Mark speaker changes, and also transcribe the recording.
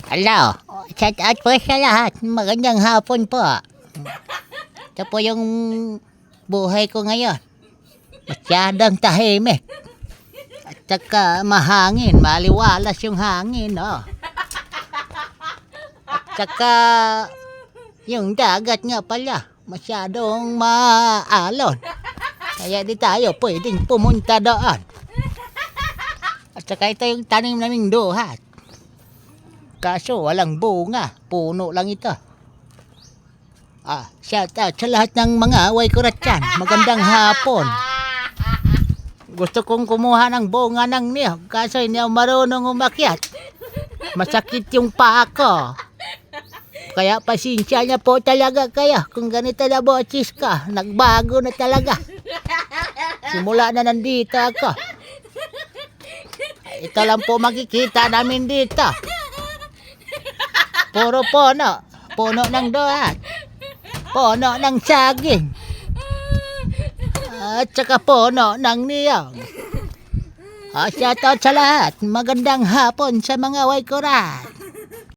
Speaker 1: Hello, shout out po sa lahat. Magandang hapon po. Ito po yung buhay ko ngayon. Masyadong tahimik. At saka mahangin, maliwalas yung hangin, oh. At saka yung dagat nga pala, masyadong maalon. Kaya di tayo pwedeng pumunta doon. At saka ito yung tanim naming duhat. Kaso walang bunga, puno lang ito. Shout out sa lahat ng mga away kurat dyan. Magandang hapon. Gusto kong kumuha ng bunga ng niyog, kaso hindi ako marunong umakyat. Masakit yung paa ko. Kaya pasensya niya po talaga kayo. Kung ganito na boses ka, nagbago na talaga. Simula na nandito ako. Ito lang po makikita namin dito. Puro puno. Puno ng duhat. Puno ng saging. At saka puno ng niyog. Shoutout sa lahat. Magandang hapon sa mga way kurat.